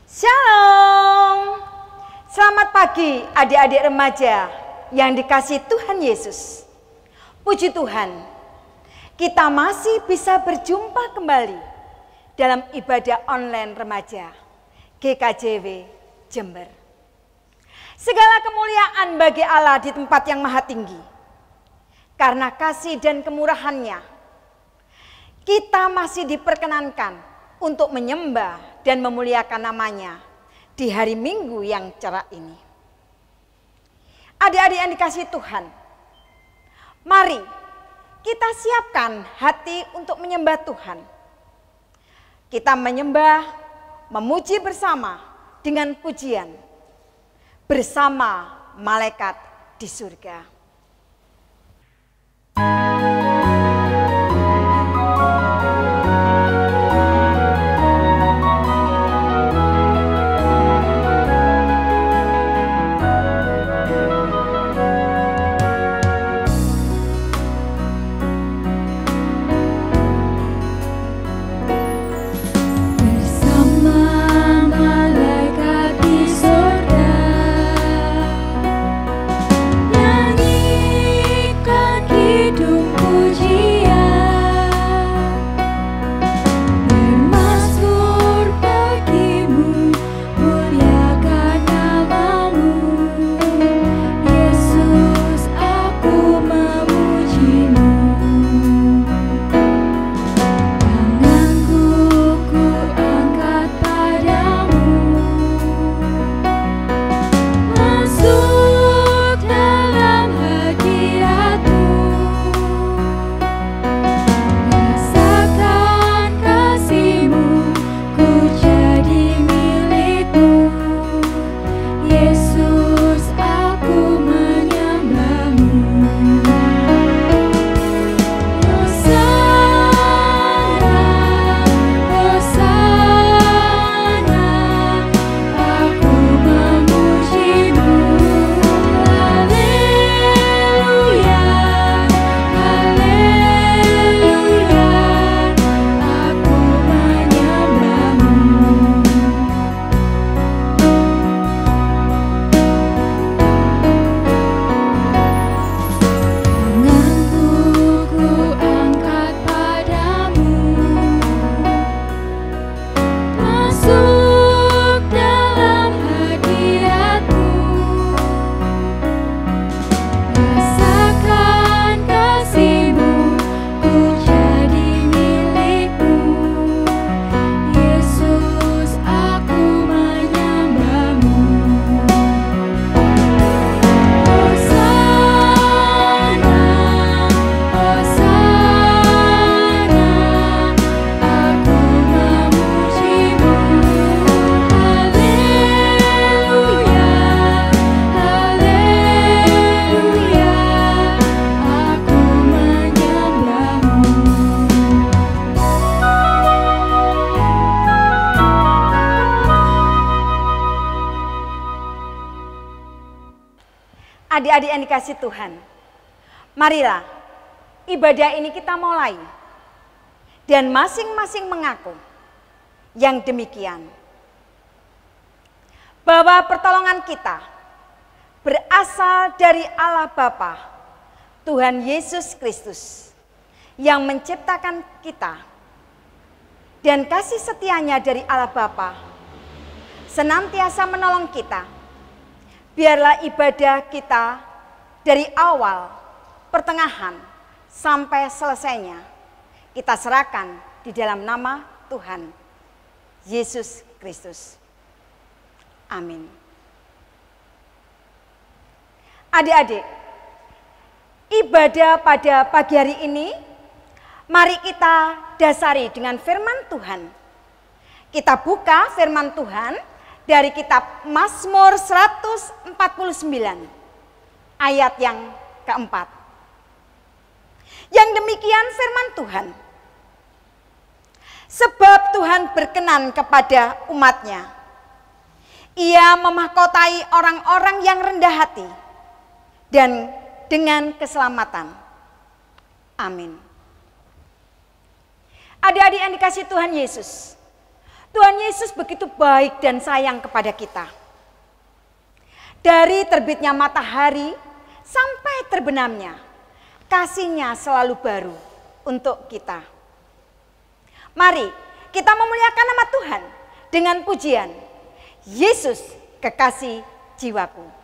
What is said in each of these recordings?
Shalom. Selamat pagi adik-adik remaja yang dikasihi Tuhan Yesus. Puji Tuhan, kita masih bisa berjumpa kembali dalam ibadah online remaja GKJW Jember. Segala kemuliaan bagi Allah di tempat yang maha tinggi. Karena kasih dan kemurahan-Nya, kita masih diperkenankan untuk menyembah dan memuliakan namanya di hari Minggu yang cerah ini. Adik-adik yang dikasihi Tuhan, mari kita siapkan hati untuk menyembah Tuhan. Kita menyembah, memuji bersama dengan pujian bersama malaikat di surga. Adik-adik yang dikasihi Tuhan, marilah ibadah ini kita mulai dan masing-masing mengaku yang demikian, bahwa pertolongan kita berasal dari Allah Bapa, Tuhan Yesus Kristus yang menciptakan kita, dan kasih setianya dari Allah Bapa senantiasa menolong kita. Biarlah ibadah kita dari awal, pertengahan, sampai selesainya kita serahkan di dalam nama Tuhan Yesus Kristus. Amin. Adik-adik, ibadah pada pagi hari ini, mari kita dasari dengan firman Tuhan. Kita buka firman Tuhan dari kitab Mazmur 149 ayat yang keempat. Yang demikian firman Tuhan. Sebab Tuhan berkenan kepada umat-Nya. Ia memahkotai orang-orang yang rendah hati dan dengan keselamatan. Amin. Adik-adik yang dikasihi Tuhan Yesus, Tuhan Yesus begitu baik dan sayang kepada kita. Dari terbitnya matahari sampai terbenamnya, kasih-Nya selalu baru untuk kita. Mari kita memuliakan nama Tuhan dengan pujian, Yesus kekasih jiwaku.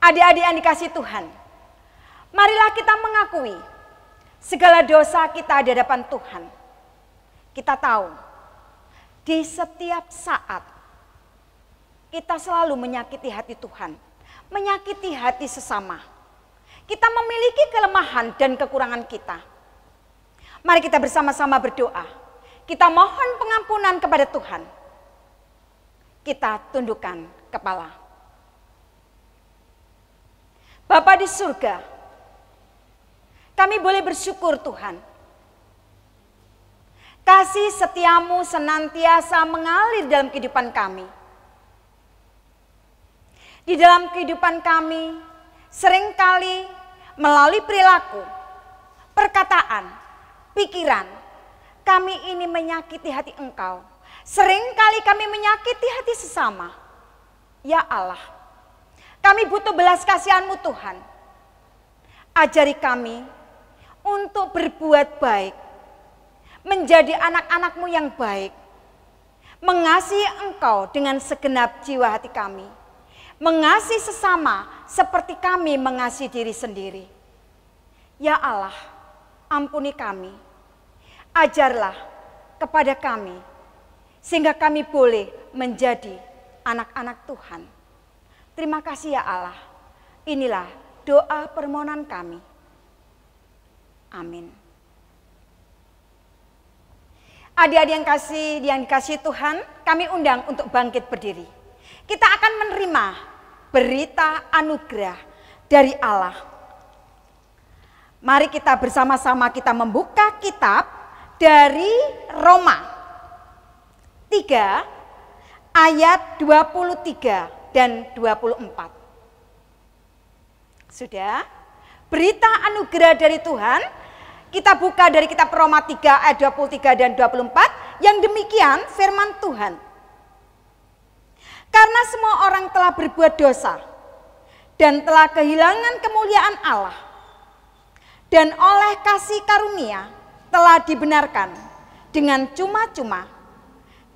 Adik-adik yang dikasihi Tuhan, marilah kita mengakui segala dosa kita di hadapan Tuhan. Kita tahu di setiap saat kita selalu menyakiti hati Tuhan, menyakiti hati sesama. Kita memiliki kelemahan dan kekurangan kita. Mari kita bersama-sama berdoa. Kita mohon pengampunan kepada Tuhan. Kita tundukkan kepala. Bapa di surga, kami boleh bersyukur Tuhan. Kasih setiamu senantiasa mengalir dalam kehidupan kami. Di dalam kehidupan kami, seringkali melalui perilaku, perkataan, pikiran, kami ini menyakiti hati Engkau. Seringkali kami menyakiti hati sesama. Ya Allah, kami butuh belas kasihan-Mu Tuhan. Ajari kami untuk berbuat baik, menjadi anak-anak-Mu yang baik, mengasihi Engkau dengan segenap jiwa hati kami, mengasihi sesama seperti kami mengasihi diri sendiri. Ya Allah, ampuni kami, ajarlah kepada kami, sehingga kami boleh menjadi anak-anak Tuhan. Terima kasih ya Allah. Inilah doa permohonan kami. Amin. Adik-adik yang dikasihi Tuhan, kami undang untuk bangkit berdiri. Kita akan menerima berita anugerah dari Allah. Mari kita bersama-sama kita membuka kitab dari Roma 3 ayat 23. dan 24. Sudah? Berita anugerah dari Tuhan, kita buka dari kitab Roma 3 ayat 23 dan 24, yang demikian firman Tuhan. Karena semua orang telah berbuat dosa dan telah kehilangan kemuliaan Allah, dan oleh kasih karunia telah dibenarkan dengan cuma-cuma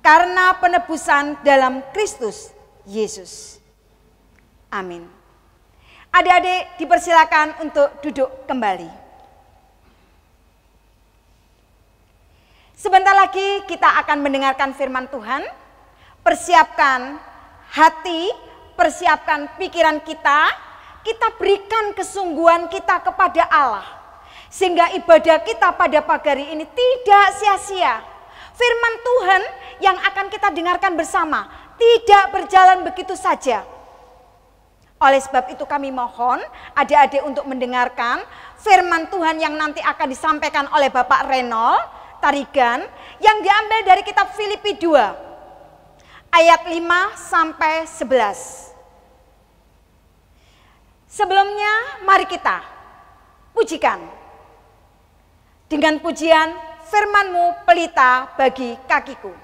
karena penebusan dalam Kristus Yesus. Amin. Adik-adik dipersilakan untuk duduk kembali. Sebentar lagi kita akan mendengarkan firman Tuhan. Persiapkan hati, persiapkan pikiran kita. Kita berikan kesungguhan kita kepada Allah. Sehingga ibadah kita pada pagi hari ini tidak sia-sia. Firman Tuhan yang akan kita dengarkan bersama tidak berjalan begitu saja. Oleh sebab itu kami mohon adik-adik untuk mendengarkan firman Tuhan yang nanti akan disampaikan oleh Bapak Renol Tarigan yang diambil dari kitab Filipi 2 ayat 5 sampai 11. Sebelumnya mari kita pujikan dengan pujian firman-Mu pelita bagi kakiku.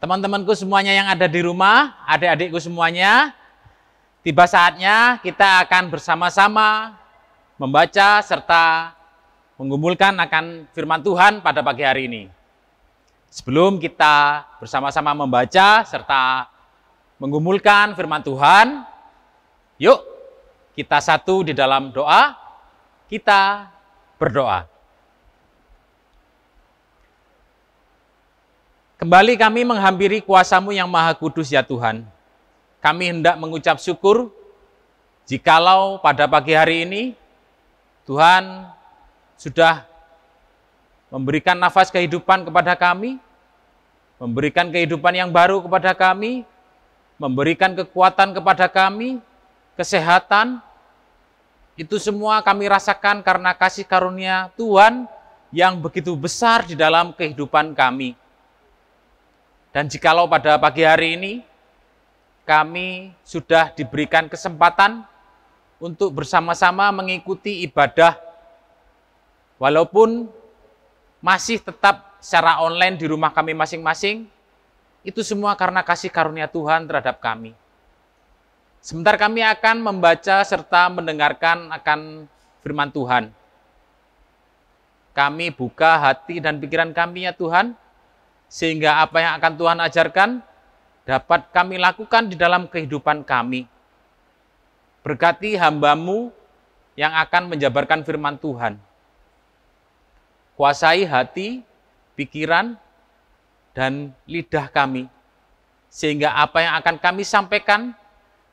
Teman-temanku semuanya yang ada di rumah, adik-adikku semuanya, tiba saatnya kita akan bersama-sama membaca serta menggumulkan akan firman Tuhan pada pagi hari ini. Sebelum kita bersama-sama membaca serta menggumulkan firman Tuhan, yuk kita satu di dalam doa, kita berdoa. Kembali kami menghampiri kuasa-Mu yang maha kudus ya Tuhan. Kami hendak mengucap syukur jikalau pada pagi hari ini Tuhan sudah memberikan nafas kehidupan kepada kami, memberikan kehidupan yang baru kepada kami, memberikan kekuatan kepada kami, kesehatan. Itu semua kami rasakan karena kasih karunia Tuhan yang begitu besar di dalam kehidupan kami. Dan jikalau pada pagi hari ini kami sudah diberikan kesempatan untuk bersama-sama mengikuti ibadah, walaupun masih tetap secara online di rumah kami masing-masing, itu semua karena kasih karunia Tuhan terhadap kami. Sebentar kami akan membaca serta mendengarkan akan firman Tuhan. Kami buka hati dan pikiran kami ya Tuhan, sehingga apa yang akan Tuhan ajarkan dapat kami lakukan di dalam kehidupan kami. Berkati hamba-Mu yang akan menjabarkan firman Tuhan. Kuasai hati, pikiran, dan lidah kami. Sehingga apa yang akan kami sampaikan,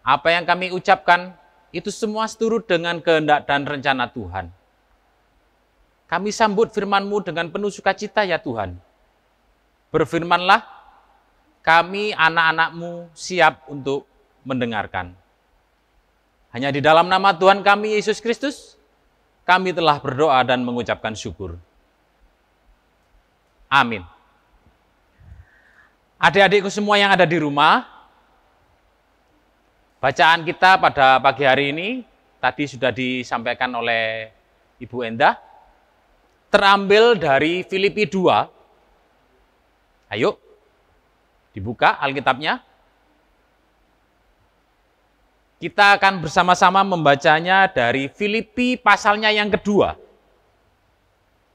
apa yang kami ucapkan, itu semua seturut dengan kehendak dan rencana Tuhan. Kami sambut firman-Mu dengan penuh sukacita ya Tuhan. Berfirmanlah, kami anak-anak-Mu siap untuk mendengarkan. Hanya di dalam nama Tuhan kami Yesus Kristus, kami telah berdoa dan mengucapkan syukur. Amin. Adik-adikku semua yang ada di rumah, bacaan kita pada pagi hari ini tadi sudah disampaikan oleh Ibu Endah, terambil dari Filipi 2. Ayo, dibuka Alkitabnya. Kita akan bersama-sama membacanya dari Filipi pasalnya yang kedua.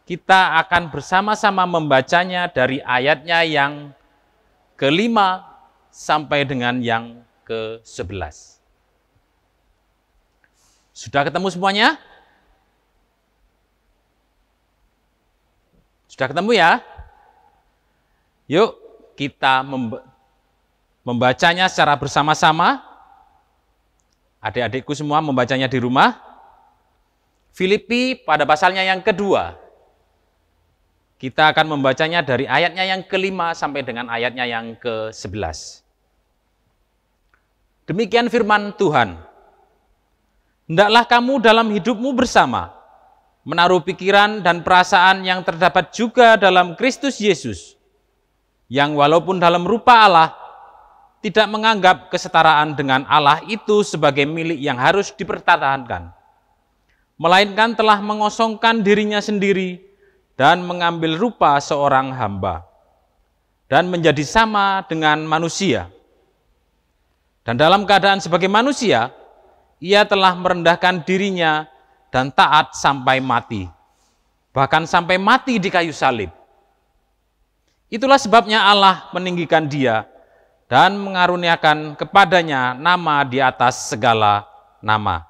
Kita akan bersama-sama membacanya dari ayatnya yang ke-5 sampai dengan yang ke-11. Sudah ketemu semuanya? Sudah ketemu ya? Yuk kita membacanya secara bersama-sama. Adik-adikku semua membacanya di rumah. Filipi pada pasalnya yang kedua. Kita akan membacanya dari ayatnya yang ke-5 sampai dengan ayatnya yang ke-11. Demikian firman Tuhan. Hendaklah kamu dalam hidupmu bersama, menaruh pikiran dan perasaan yang terdapat juga dalam Kristus Yesus, yang walaupun dalam rupa Allah, tidak menganggap kesetaraan dengan Allah itu sebagai milik yang harus dipertahankan, melainkan telah mengosongkan dirinya sendiri dan mengambil rupa seorang hamba, dan menjadi sama dengan manusia. Dan dalam keadaan sebagai manusia, ia telah merendahkan dirinya dan taat sampai mati, bahkan sampai mati di kayu salib. Itulah sebabnya Allah meninggikan dia dan mengaruniakan kepadanya nama di atas segala nama,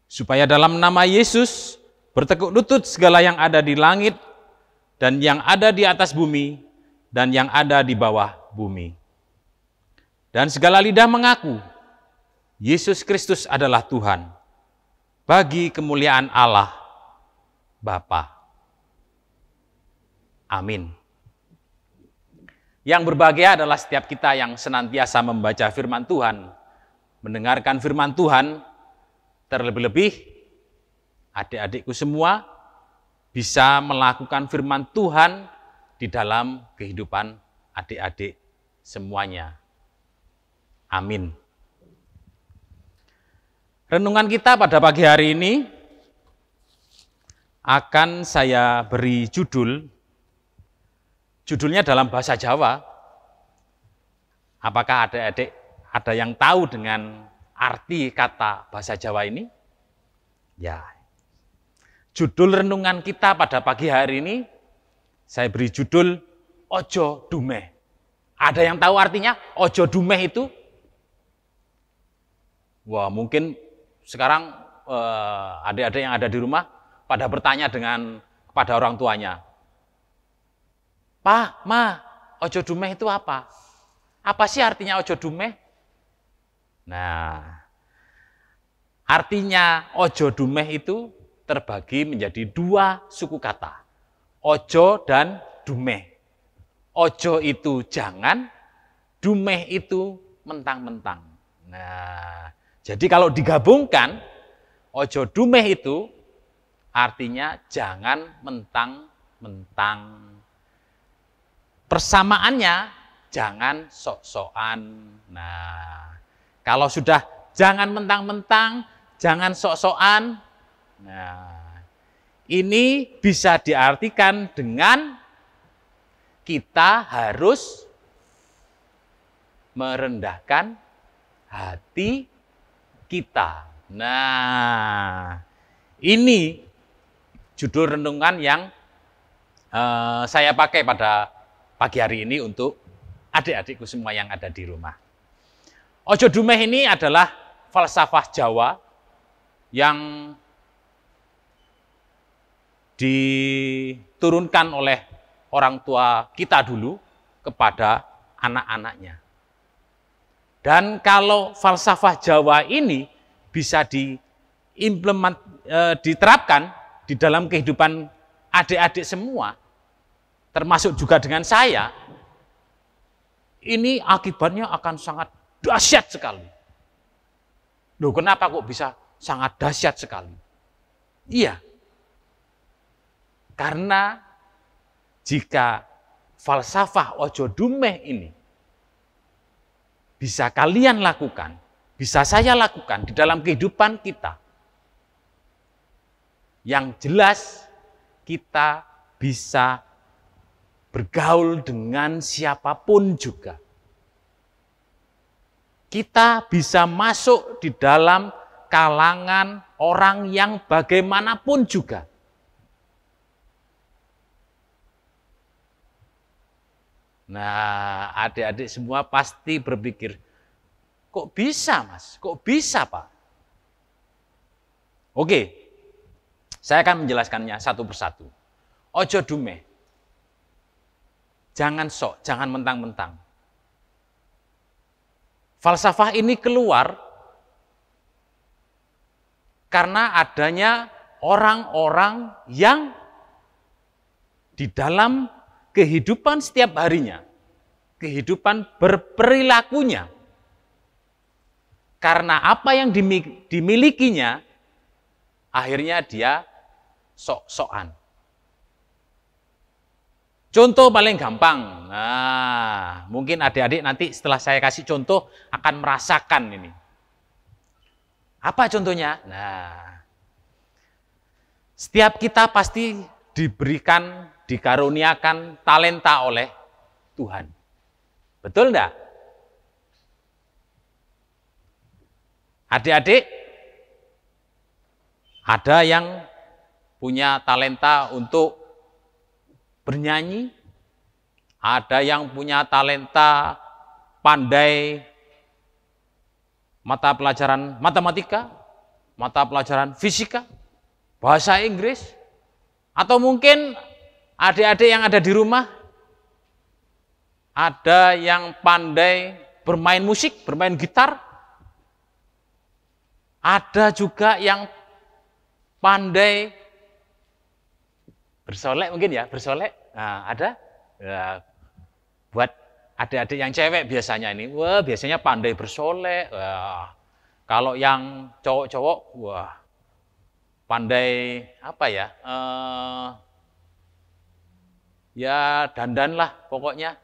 supaya dalam nama Yesus bertekuk lutut segala yang ada di langit dan yang ada di atas bumi dan yang ada di bawah bumi. Dan segala lidah mengaku Yesus Kristus adalah Tuhan, bagi kemuliaan Allah Bapa. Amin. Yang berbahagia adalah setiap kita yang senantiasa membaca firman Tuhan, mendengarkan firman Tuhan, terlebih-lebih adik-adikku semua bisa melakukan firman Tuhan di dalam kehidupan adik-adik semuanya. Amin. Renungan kita pada pagi hari ini akan saya beri judulnya dalam bahasa Jawa. Apakah adik-adik ada yang tahu dengan arti kata bahasa Jawa ini? Ya. Judul renungan kita pada pagi hari ini saya beri judul Ojo Dumeh. Ada yang tahu artinya ojo dumeh itu? Wah, mungkin sekarang adik-adik yang ada di rumah pada bertanya kepada orang tuanya. Pak, Ma, ojo dumeh itu apa? Apa sih artinya ojo dumeh? Nah, artinya ojo dumeh itu terbagi menjadi 2 suku kata. Ojo dan dumeh. Ojo itu jangan, dumeh itu mentang-mentang. Nah, jadi kalau digabungkan, ojo dumeh itu artinya jangan mentang-mentang. Persamaannya jangan sok-sokan. Nah, kalau sudah jangan mentang-mentang, jangan sok-sokan. Nah, ini bisa diartikan dengan kita harus merendahkan hati kita. Nah, ini judul renungan yang saya pakai pada pagi hari ini untuk adik-adikku semua yang ada di rumah. Ojo dumeh ini adalah falsafah Jawa yang diturunkan oleh orang tua kita dulu kepada anak-anaknya. Dan kalau falsafah Jawa ini bisa diterapkan di dalam kehidupan adik-adik semua, termasuk juga dengan saya, ini akibatnya akan sangat dahsyat sekali. Loh, kenapa kok bisa sangat dahsyat sekali? Iya, karena jika falsafah ojo dumeh ini bisa kalian lakukan, bisa saya lakukan di dalam kehidupan kita, yang jelas kita bisa bergaul dengan siapapun juga. Kita bisa masuk di dalam kalangan orang yang bagaimanapun juga. Nah, adik-adik semua pasti berpikir, kok bisa Mas? Kok bisa Pak? Oke, saya akan menjelaskannya satu persatu. Ojo dumeh. Jangan sok, jangan mentang-mentang. Falsafah ini keluar karena adanya orang-orang yang di dalam kehidupan setiap harinya, kehidupan berperilakunya, karena apa yang dimilikinya, akhirnya dia sok-sokan. Contoh paling gampang, nah mungkin adik-adik nanti setelah saya kasih contoh akan merasakan ini. Apa contohnya? Nah, setiap kita pasti diberikan, dikaruniakan talenta oleh Tuhan. Betul enggak? Adik-adik, ada yang punya talenta untuk bernyanyi, ada yang punya talenta pandai mata pelajaran matematika, mata pelajaran fisika, bahasa Inggris, atau mungkin adik-adik yang ada di rumah, ada yang pandai bermain musik, bermain gitar, ada juga yang pandai bersolek mungkin ya, bersolek. Nah, ada ya, buat adik-adik yang cewek biasanya ini, wah biasanya pandai bersolek. Wah, kalau yang cowok-cowok, wah pandai apa ya? Ya dandan lah pokoknya,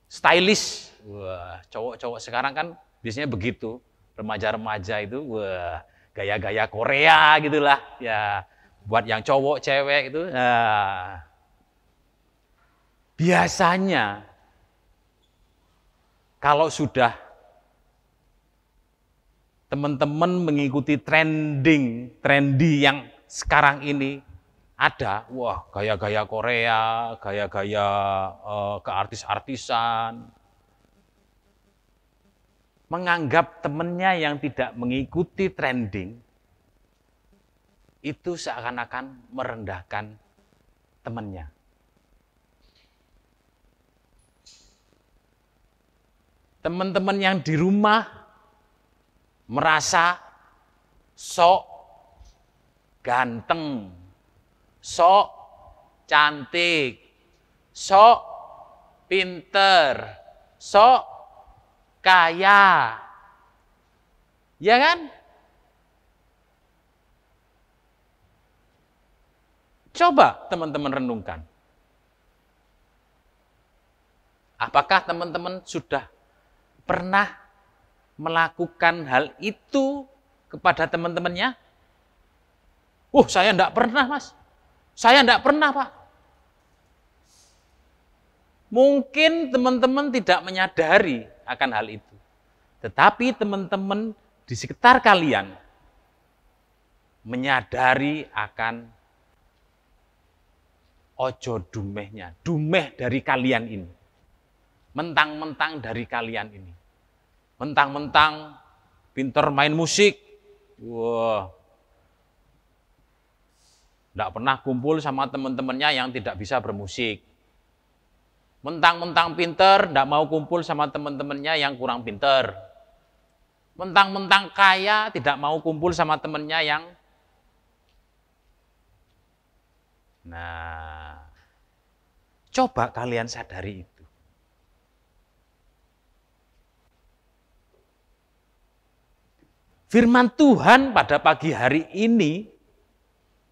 stylish. Wah, cowok-cowok sekarang kan biasanya begitu, remaja-remaja itu, wah gaya-gaya Korea gitulah, ya. Buat yang cowok, cewek itu, nah, biasanya kalau sudah teman-teman mengikuti trendy yang sekarang ini ada, wah gaya-gaya Korea, gaya-gaya keartis-artisan, menganggap temannya yang tidak mengikuti trending itu seakan-akan merendahkan temannya. Teman-teman yang di rumah merasa sok ganteng, sok cantik, sok pinter, sok kaya. Ya kan? Coba teman-teman renungkan. Apakah teman-teman sudah pernah melakukan hal itu kepada teman-temannya? Saya enggak pernah, Mas. Saya enggak pernah, Pak. Mungkin teman-teman tidak menyadari akan hal itu. Tetapi teman-teman di sekitar kalian menyadari akan ojo dumehnya, dumeh dari kalian ini. Mentang-mentang dari kalian ini. Mentang-mentang pinter main musik. Wah. Enggak pernah kumpul sama teman-temannya yang tidak bisa bermusik. Mentang-mentang pinter, enggak mau kumpul sama teman-temannya yang kurang pinter. Mentang-mentang kaya, tidak mau kumpul sama temennya yang... Nah, coba kalian sadari itu. Firman Tuhan pada pagi hari ini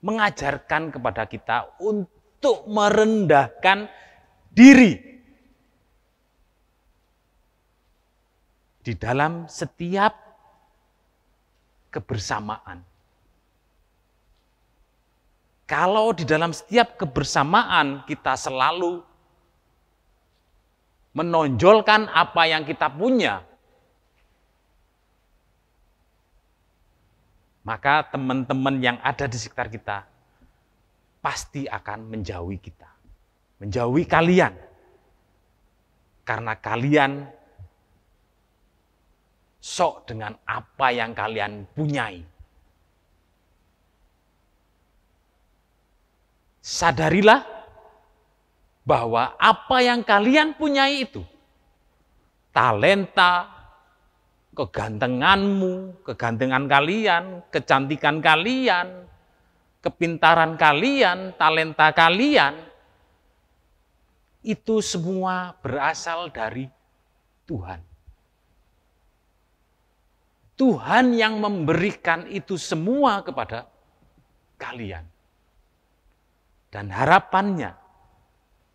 mengajarkan kepada kita untuk merendahkan diri di dalam setiap kebersamaan. Kalau di dalam setiap kebersamaan kita selalu menonjolkan apa yang kita punya, maka teman-teman yang ada di sekitar kita pasti akan menjauhi kita. Menjauhi kalian. Karena kalian sok dengan apa yang kalian punyai. Sadarilah bahwa apa yang kalian punyai itu, talenta, kegantenganmu, kegantengan kalian, kecantikan kalian, kepintaran kalian, talenta kalian, itu semua berasal dari Tuhan. Tuhan yang memberikan itu semua kepada kalian. Dan harapannya,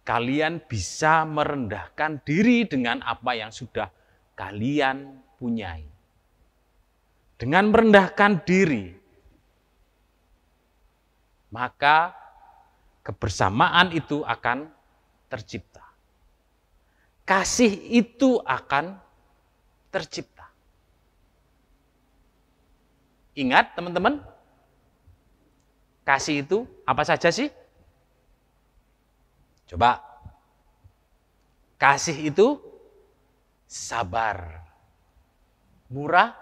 kalian bisa merendahkan diri dengan apa yang sudah kalian punyai. Dengan merendahkan diri, maka kebersamaan itu akan tercipta. Kasih itu akan tercipta. Ingat teman-teman, kasih itu apa saja sih? Coba, kasih itu sabar, murah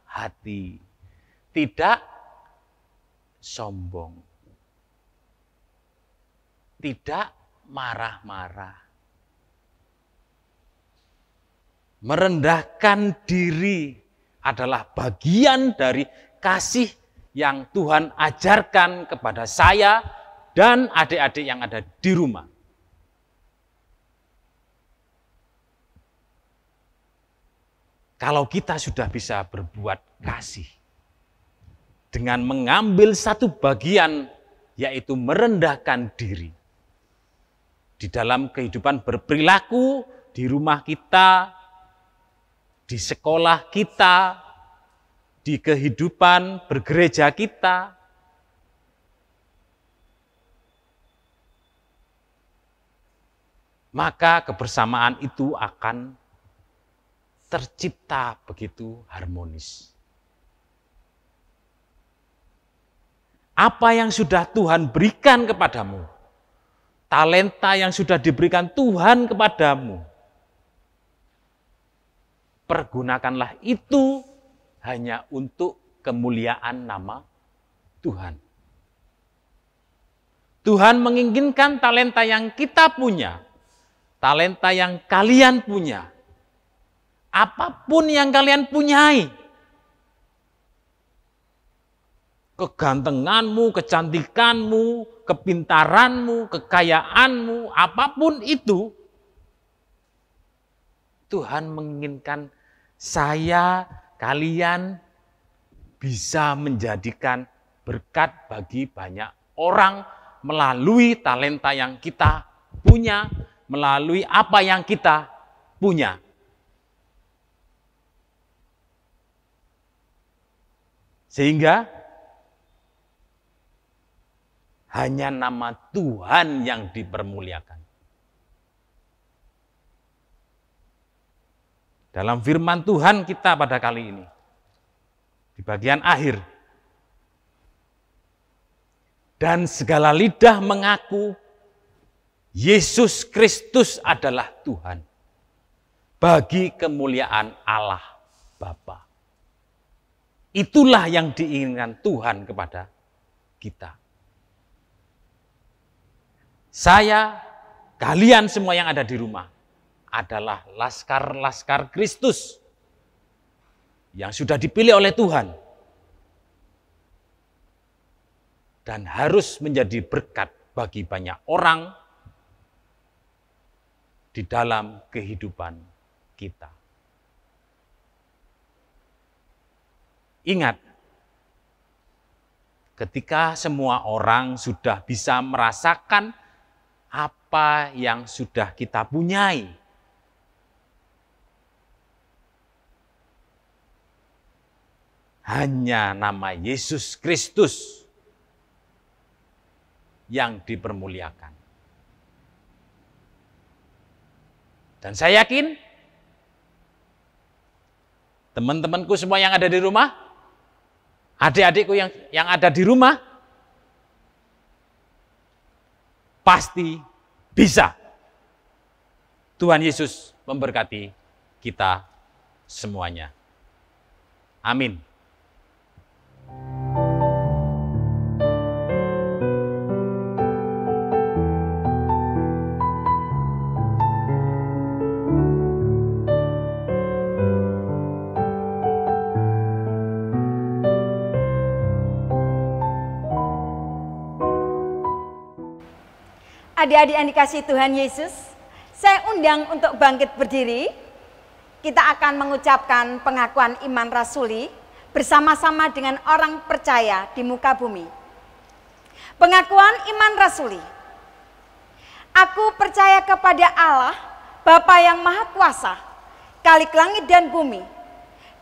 hati, tidak sombong, tidak marah-marah. Merendahkan diri adalah bagian dari kasih yang Tuhan ajarkan kepada saya dan adik-adik yang ada di rumah. Kalau kita sudah bisa berbuat kasih dengan mengambil satu bagian, yaitu merendahkan diri di dalam kehidupan berperilaku, di rumah kita, di sekolah kita, di kehidupan bergereja kita, maka kebersamaan itu akan tercipta begitu harmonis. Apa yang sudah Tuhan berikan kepadamu, talenta yang sudah diberikan Tuhan kepadamu, pergunakanlah itu hanya untuk kemuliaan nama Tuhan. Tuhan menginginkan talenta yang kita punya, talenta yang kalian punya, apapun yang kalian punyai, kegantenganmu, kecantikanmu, kepintaranmu, kekayaanmu, apapun itu, Tuhan menginginkan saya, kalian bisa menjadikan berkat bagi banyak orang melalui talenta yang kita punya, melalui apa yang kita punya. Sehingga hanya nama Tuhan yang dipermuliakan. Dalam firman Tuhan kita pada kali ini, di bagian akhir, dan segala lidah mengaku Yesus Kristus adalah Tuhan, bagi kemuliaan Allah Bapa. Itulah yang diinginkan Tuhan kepada kita. Saya, kalian semua yang ada di rumah adalah laskar-laskar Kristus yang sudah dipilih oleh Tuhan dan harus menjadi berkat bagi banyak orang di dalam kehidupan kita. Ingat, ketika semua orang sudah bisa merasakan apa yang sudah kita punyai, hanya nama Yesus Kristus yang dipermuliakan. Dan saya yakin teman-temanku semua yang ada di rumah, adik-adikku yang ada di rumah, pasti bisa. Tuhan Yesus memberkati kita semuanya. Amin. Adik-adik yang dikasihi Tuhan Yesus, saya undang untuk bangkit berdiri. Kita akan mengucapkan pengakuan iman rasuli bersama-sama dengan orang percaya di muka bumi. Pengakuan iman rasuli. Aku percaya kepada Allah, Bapa yang Maha Kuasa, Khalik langit dan bumi,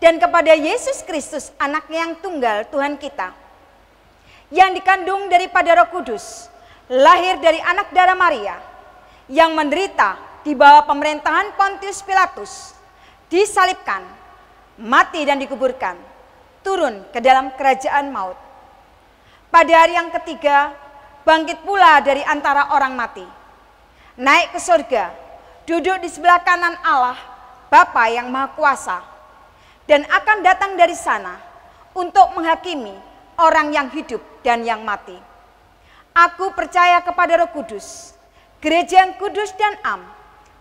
dan kepada Yesus Kristus, Anaknya yang tunggal Tuhan kita, yang dikandung daripada Roh Kudus, lahir dari anak darah Maria, yang menderita di bawah pemerintahan Pontius Pilatus, disalibkan, mati dan dikuburkan, turun ke dalam kerajaan maut. Pada hari yang ketiga, bangkit pula dari antara orang mati, naik ke surga, duduk di sebelah kanan Allah, Bapa yang Maha Kuasa, dan akan datang dari sana untuk menghakimi orang yang hidup dan yang mati. Aku percaya kepada Roh Kudus, gereja yang kudus dan am,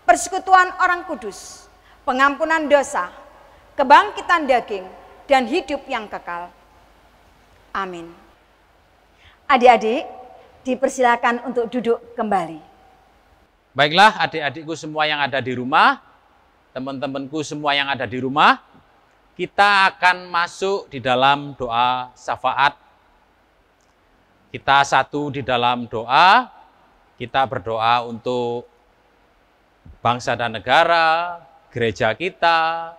persekutuan orang kudus, pengampunan dosa, kebangkitan daging, dan hidup yang kekal. Amin. Adik-adik, dipersilakan untuk duduk kembali. Baiklah adik-adikku semua yang ada di rumah, teman-temanku semua yang ada di rumah, kita akan masuk di dalam doa syafaat. Kita satu di dalam doa, kita berdoa untuk bangsa dan negara, gereja kita,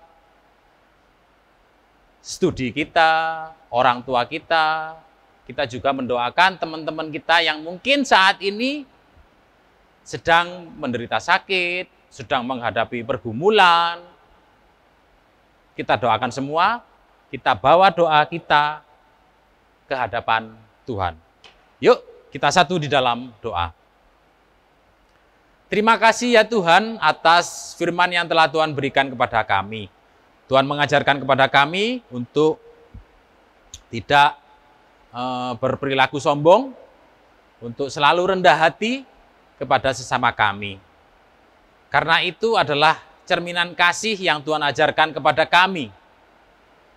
studi kita, orang tua kita. Kita juga mendoakan teman-teman kita yang mungkin saat ini sedang menderita sakit, sedang menghadapi pergumulan. Kita doakan semua, kita bawa doa kita ke hadapan Tuhan. Yuk, kita satu di dalam doa. Terima kasih ya Tuhan atas firman yang telah Tuhan berikan kepada kami. Tuhan mengajarkan kepada kami untuk tidak berperilaku sombong, untuk selalu rendah hati kepada sesama kami. Karena itu adalah cerminan kasih yang Tuhan ajarkan kepada kami.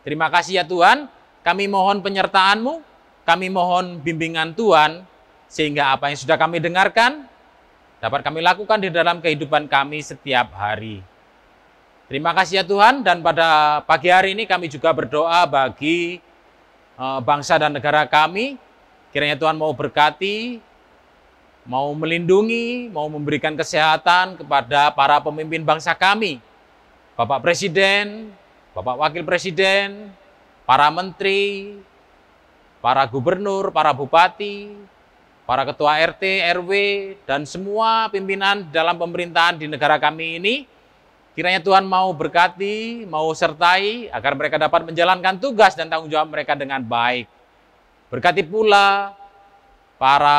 Terima kasih ya Tuhan, kami mohon penyertaan-Mu, kami mohon bimbingan Tuhan, sehingga apa yang sudah kami dengarkan, dapat kami lakukan di dalam kehidupan kami setiap hari. Terima kasih ya Tuhan, dan pada pagi hari ini kami juga berdoa bagi bangsa dan negara kami. Kiranya Tuhan mau berkati, mau melindungi, mau memberikan kesehatan kepada para pemimpin bangsa kami. Bapak Presiden, Bapak Wakil Presiden, para menteri, para gubernur, para bupati, para ketua RT, RW, dan semua pimpinan dalam pemerintahan di negara kami ini, kiranya Tuhan mau berkati, mau sertai, agar mereka dapat menjalankan tugas dan tanggung jawab mereka dengan baik. Berkati pula para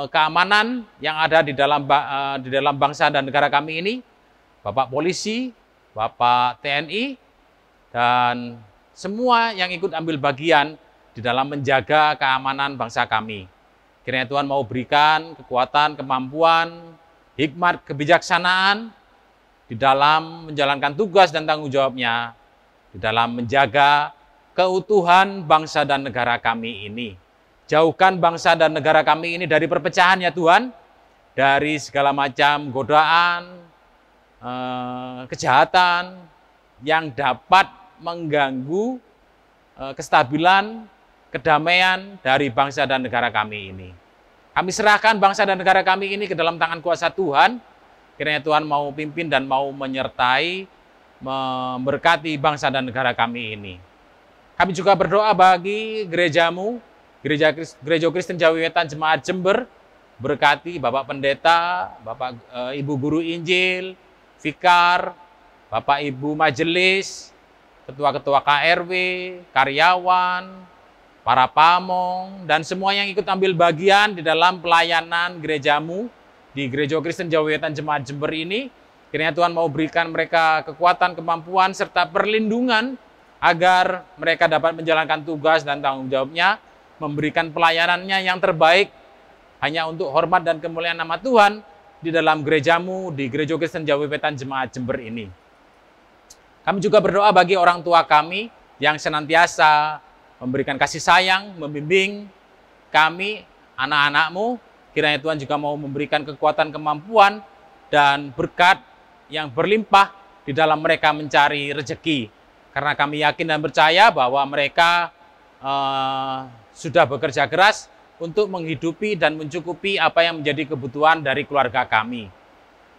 keamanan yang ada di dalam bangsa dan negara kami ini, Bapak Polisi, Bapak TNI, dan semua yang ikut ambil bagian di dalam menjaga keamanan bangsa kami. Kiranya Tuhan mau berikan kekuatan, kemampuan, hikmat, kebijaksanaan di dalam menjalankan tugas dan tanggung jawabnya. di dalam menjaga keutuhan bangsa dan negara kami ini. Jauhkan bangsa dan negara kami ini dari perpecahan ya Tuhan, dari segala macam godaan, kejahatan yang dapat mengganggu kestabilan, kedamaian dari bangsa dan negara kami ini. Kami serahkan bangsa dan negara kami ini ke dalam tangan kuasa Tuhan. Kiranya Tuhan mau pimpin dan mau menyertai, memberkati bangsa dan negara kami ini. Kami juga berdoa bagi gerejamu, Gereja Kristen Jawi Wetan Jemaat Jember, berkati Bapak Pendeta, Bapak Ibu Guru Injil, Vikar, Bapak Ibu Majelis, Ketua-ketua KRW, karyawan, para pamong, dan semua yang ikut ambil bagian di dalam pelayanan gerejamu di Gereja Kristen Jawi Wetan Jemaat Jember ini. Kiranya Tuhan mau berikan mereka kekuatan, kemampuan, serta perlindungan agar mereka dapat menjalankan tugas dan tanggung jawabnya, memberikan pelayanannya yang terbaik hanya untuk hormat dan kemuliaan nama Tuhan di dalam gerejamu di Gereja Kristen Jawi Wetan Jemaat Jember ini. Kami juga berdoa bagi orang tua kami yang senantiasa memberikan kasih sayang, membimbing kami, anak-anakmu. Kiranya Tuhan juga mau memberikan kekuatan, kemampuan, dan berkat yang berlimpah di dalam mereka mencari rezeki. Karena kami yakin dan percaya bahwa mereka sudah bekerja keras untuk menghidupi dan mencukupi apa yang menjadi kebutuhan dari keluarga kami.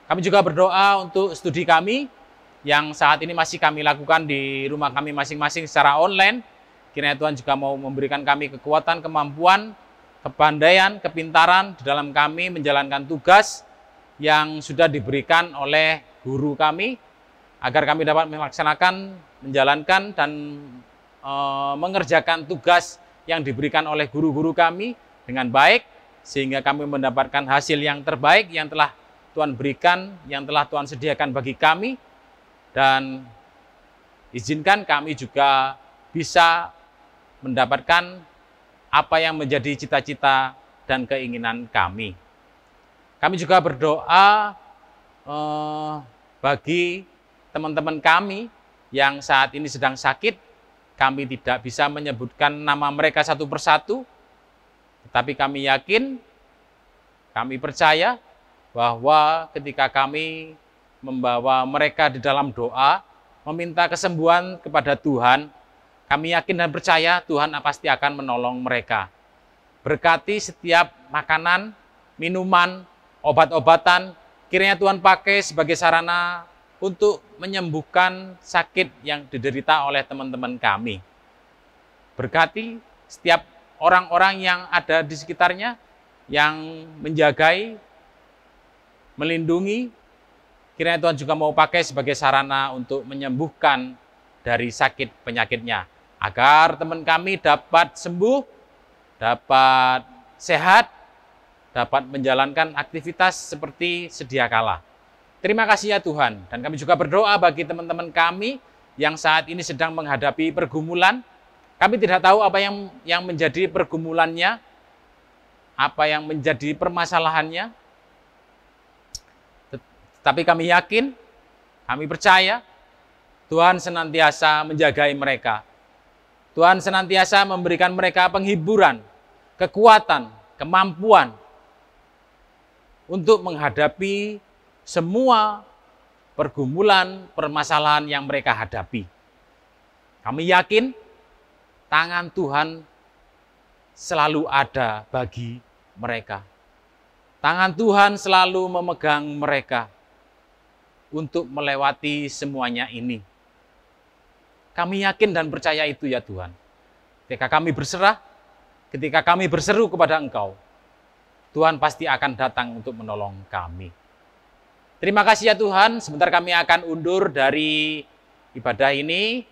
Kami juga berdoa untuk studi kami yang saat ini masih kami lakukan di rumah kami masing-masing secara online. Kiranya Tuhan juga mau memberikan kami kekuatan, kemampuan, kepandaian, kepintaran di dalam kami menjalankan tugas yang sudah diberikan oleh guru kami, agar kami dapat melaksanakan, menjalankan, dan mengerjakan tugas yang diberikan oleh guru-guru kami dengan baik, sehingga kami mendapatkan hasil yang terbaik yang telah Tuhan berikan, yang telah Tuhan sediakan bagi kami, dan izinkan kami juga bisa mendapatkan apa yang menjadi cita-cita dan keinginan kami. Kami juga berdoa bagi teman-teman kami yang saat ini sedang sakit. Kami tidak bisa menyebutkan nama mereka satu persatu, tetapi kami yakin, kami percaya bahwa ketika kami membawa mereka di dalam doa, meminta kesembuhan kepada Tuhan, kami yakin dan percaya Tuhan pasti akan menolong mereka. Berkati setiap makanan, minuman, obat-obatan, kiranya Tuhan pakai sebagai sarana untuk menyembuhkan sakit yang diderita oleh teman-teman kami. Berkati setiap orang-orang yang ada di sekitarnya, yang menjagai, melindungi, kiranya Tuhan juga mau pakai sebagai sarana untuk menyembuhkan dari sakit penyakitnya, agar teman kami dapat sembuh, dapat sehat, dapat menjalankan aktivitas seperti sedia kala. Terima kasih ya Tuhan, dan kami juga berdoa bagi teman-teman kami yang saat ini sedang menghadapi pergumulan. Kami tidak tahu apa yang menjadi pergumulannya, apa yang menjadi permasalahannya. Tetapi kami yakin, kami percaya, Tuhan senantiasa menjagai mereka. Tuhan senantiasa memberikan mereka penghiburan, kekuatan, kemampuan untuk menghadapi semua pergumulan, permasalahan yang mereka hadapi. Kami yakin tangan Tuhan selalu ada bagi mereka. Tangan Tuhan selalu memegang mereka untuk melewati semuanya ini. Kami yakin dan percaya itu ya Tuhan. Ketika kami berserah, ketika kami berseru kepada Engkau, Tuhan pasti akan datang untuk menolong kami. Terima kasih ya Tuhan, sebentar kami akan undur dari ibadah ini.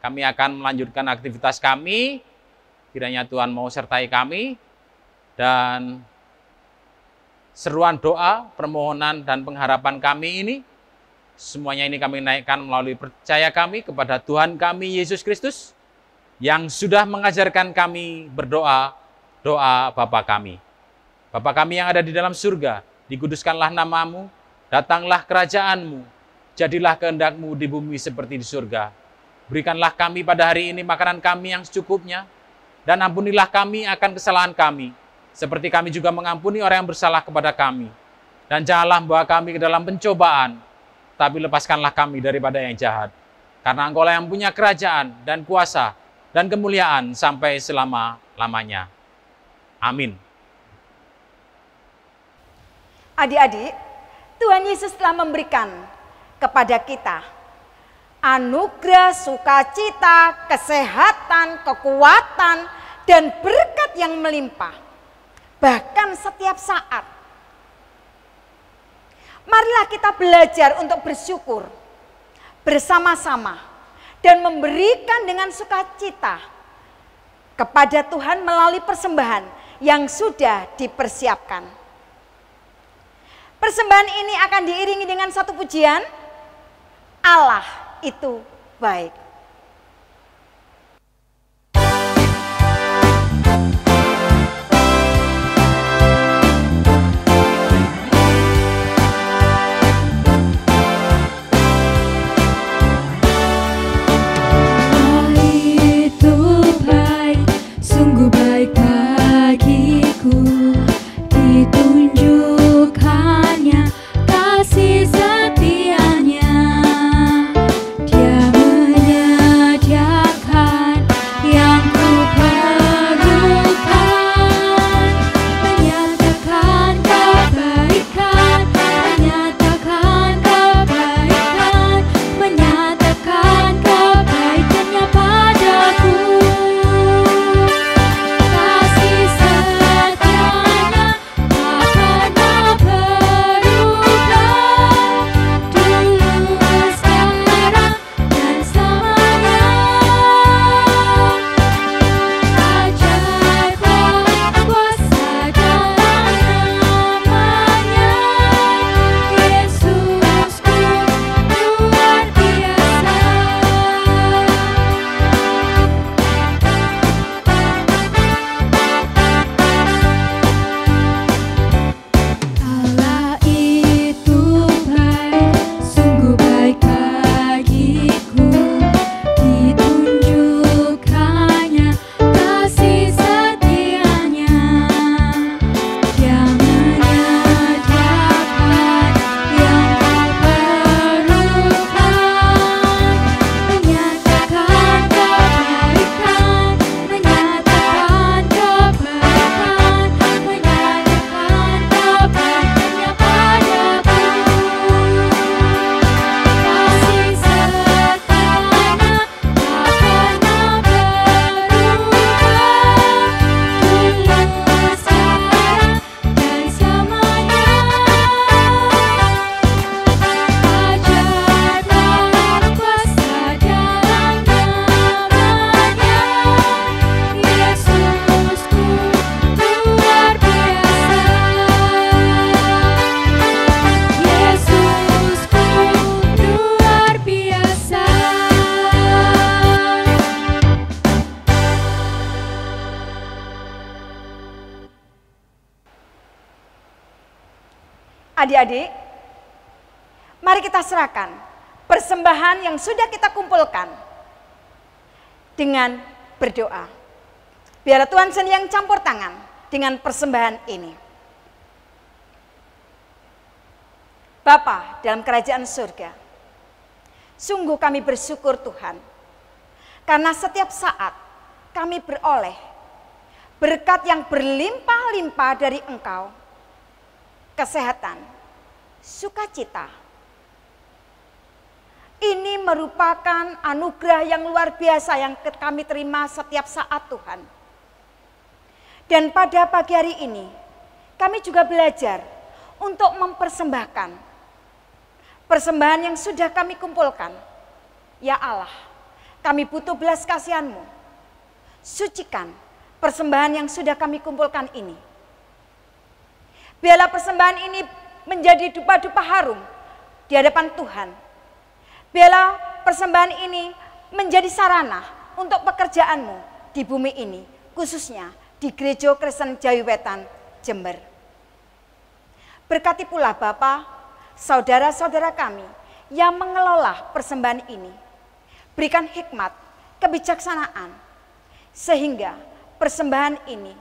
Kami akan melanjutkan aktivitas kami. Kiranya Tuhan mau sertai kami. Dan seruan doa, permohonan, dan pengharapan kami ini, semuanya ini kami naikkan melalui percaya kami kepada Tuhan kami Yesus Kristus, yang sudah mengajarkan kami berdoa, doa Bapa kami. Bapa kami yang ada di dalam surga, dikuduskanlah namamu, datanglah kerajaanmu, jadilah kehendak-Mu di bumi seperti di surga. Berikanlah kami pada hari ini makanan kami yang secukupnya, dan ampunilah kami akan kesalahan kami, seperti kami juga mengampuni orang yang bersalah kepada kami. Dan janganlah membawa kami ke dalam pencobaan, tapi lepaskanlah kami daripada yang jahat. Karena Engkau lah yang punya kerajaan dan kuasa dan kemuliaan sampai selama-lamanya. Amin. Adik-adik, Tuhan Yesus telah memberikan kepada kita anugerah, sukacita, kesehatan, kekuatan, dan berkat yang melimpah. Bahkan setiap saat. Marilah kita belajar untuk bersyukur bersama-sama dan memberikan dengan sukacita kepada Tuhan melalui persembahan yang sudah dipersiapkan. Persembahan ini akan diiringi dengan satu pujian, Allah itu baik. Sungguh baik bagiku, ditunjukkannya kasih setianya. Dia menyediakan yang ku perlukan, menyatakan kebaikan, menyatakan kebaikan, menyatakan kebaikannya padaku. Adik-adik, mari kita serahkan persembahan yang sudah kita kumpulkan dengan berdoa. Biarlah Tuhan sendiri yang campur tangan dengan persembahan ini. Bapa dalam kerajaan surga, sungguh kami bersyukur Tuhan, karena setiap saat kami beroleh berkat yang berlimpah-limpah dari Engkau, kesehatan, sukacita. Ini merupakan anugerah yang luar biasa yang kami terima setiap saat Tuhan. Dan pada pagi hari ini, kami juga belajar untuk mempersembahkan persembahan yang sudah kami kumpulkan. Ya Allah, kami butuh belas kasihan-Mu. Sucikan persembahan yang sudah kami kumpulkan ini. Biarlah persembahan ini menjadi dupa-dupa harum di hadapan Tuhan. Biarlah persembahan ini menjadi sarana untuk pekerjaan-Mu di bumi ini, khususnya di Gereja Kristen Jawi Wetan, Jember. Berkati pula Bapa, saudara-saudara kami yang mengelola persembahan ini. berikan hikmat, kebijaksanaan, sehingga persembahan ini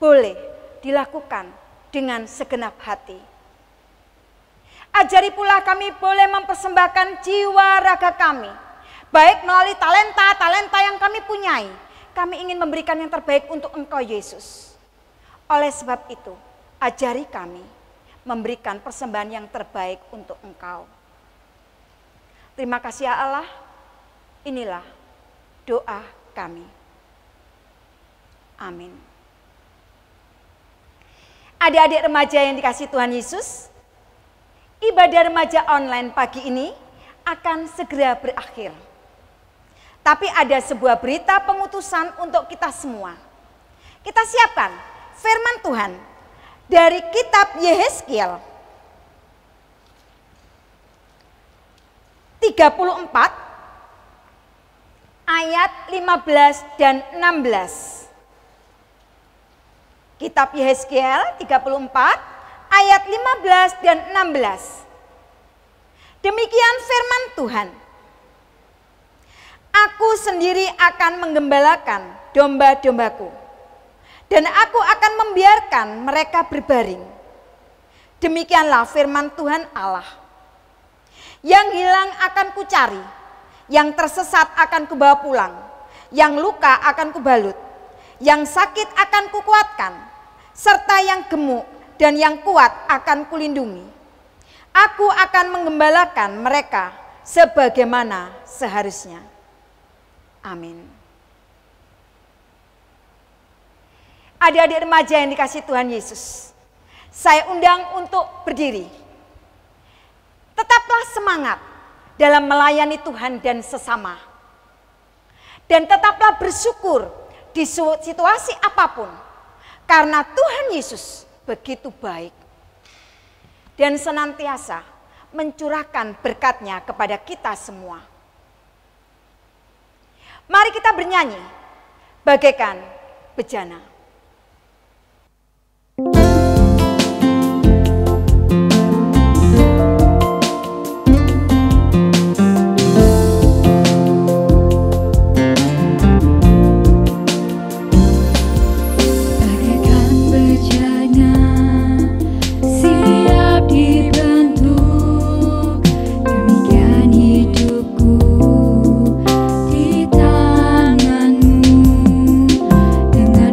boleh dilakukan dengan segenap hati. Ajari pula kami boleh mempersembahkan jiwa raga kami, baik melalui talenta-talenta yang kami punyai. Kami ingin memberikan yang terbaik untuk Engkau Yesus. Oleh sebab itu, ajari kami memberikan persembahan yang terbaik untuk Engkau. Terima kasih ya Allah, inilah doa kami. Amin. Adik-adik remaja yang dikasihi Tuhan Yesus, ibadah remaja online pagi ini akan segera berakhir. Tapi ada sebuah berita pengutusan untuk kita semua. Kita siapkan firman Tuhan dari kitab Yehezkiel 34 ayat 15 dan 16. Kitab Yehezkiel 34 ayat 15 dan 16. Demikian firman Tuhan. Aku sendiri akan menggembalakan domba-dombaku, dan aku akan membiarkan mereka berbaring. Demikianlah firman Tuhan Allah. Yang hilang akan kucari, yang tersesat akan kubawa pulang, yang luka akan kubalut, yang sakit akan kukuatkan, serta yang gemuk dan yang kuat akan kulindungi. Aku akan menggembalakan mereka sebagaimana seharusnya. Amin. Adik-adik remaja yang dikasihi Tuhan Yesus, saya undang untuk berdiri. Tetaplah semangat dalam melayani Tuhan dan sesama. Dan tetaplah bersyukur di situasi apapun, karena Tuhan Yesus begitu baik dan senantiasa mencurahkan berkat-Nya kepada kita semua. Mari kita bernyanyi bagaikan bejana. Dengan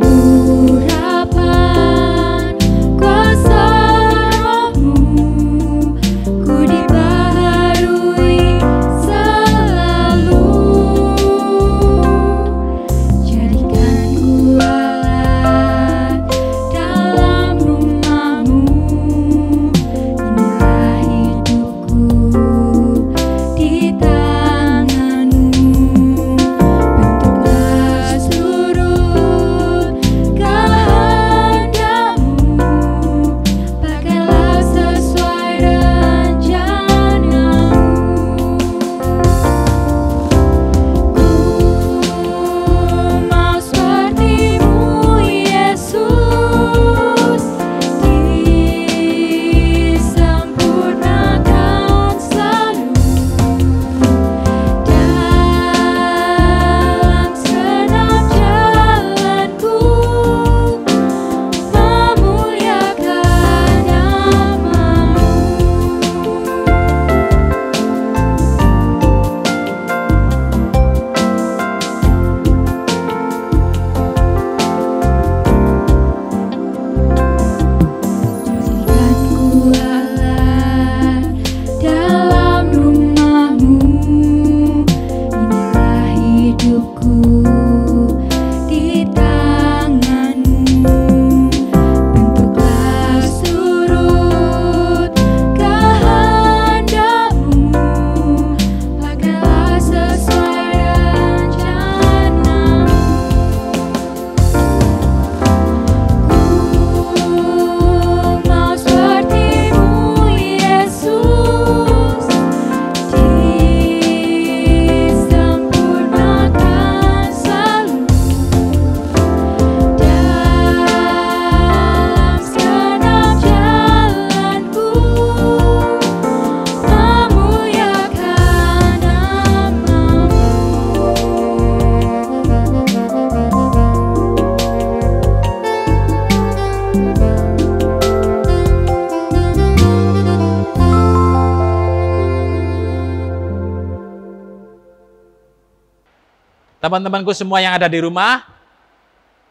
Teman-temanku semua yang ada di rumah,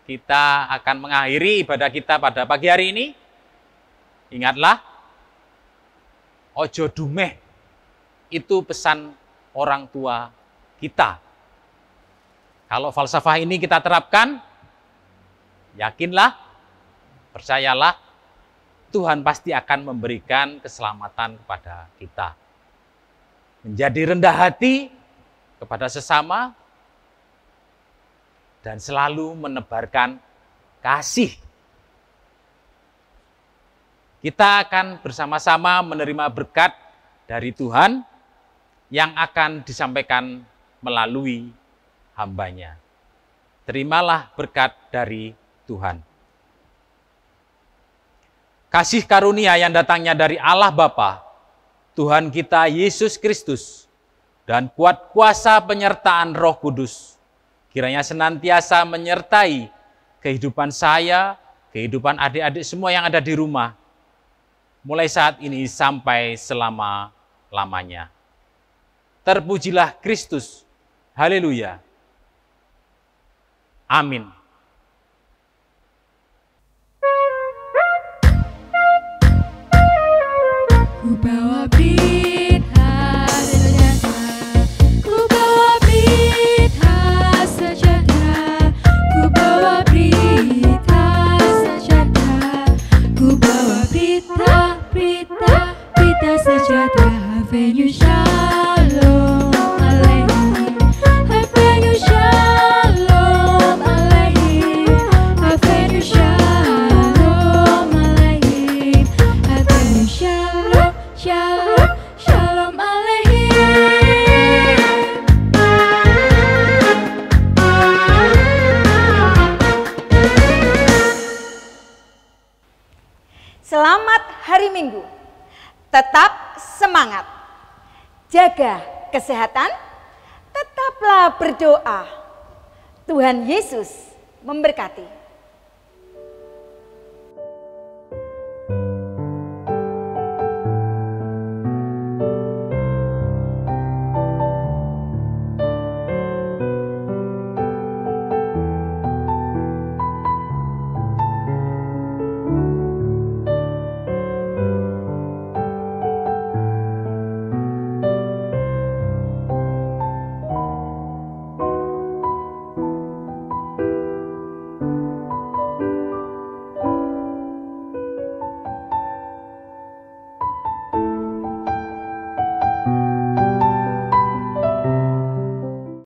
kita akan mengakhiri ibadah kita pada pagi hari ini. Ingatlah, ojo dumeh, itu pesan orang tua kita. Kalau falsafah ini kita terapkan, yakinlah, percayalah, Tuhan pasti akan memberikan keselamatan kepada kita. Menjadi rendah hati kepada sesama, dan selalu menebarkan kasih. Kita akan bersama-sama menerima berkat dari Tuhan yang akan disampaikan melalui hamba-Nya. Terimalah berkat dari Tuhan. Kasih karunia yang datangnya dari Allah Bapa, Tuhan kita Yesus Kristus, dan kuat kuasa penyertaan Roh Kudus, kiranya senantiasa menyertai kehidupan saya, kehidupan adik-adik semua yang ada di rumah, mulai saat ini sampai selama-lamanya. Terpujilah Kristus. Haleluya. Amin. Ku bawa berita sejahtera, ku bawa berita sejahtera, ku bawa berita sejahtera, ku bawa berita sejahtera. Avenue Shalom Aleichem, Avenue Shalom Aleichem, Avenue Shalom Aleichem, Avenue Shalom, Shalom, Shalom Aleichem. Selamat hari Minggu. Tetap semangat. Jaga kesehatan. Tetaplah berdoa. Tuhan Yesus memberkati.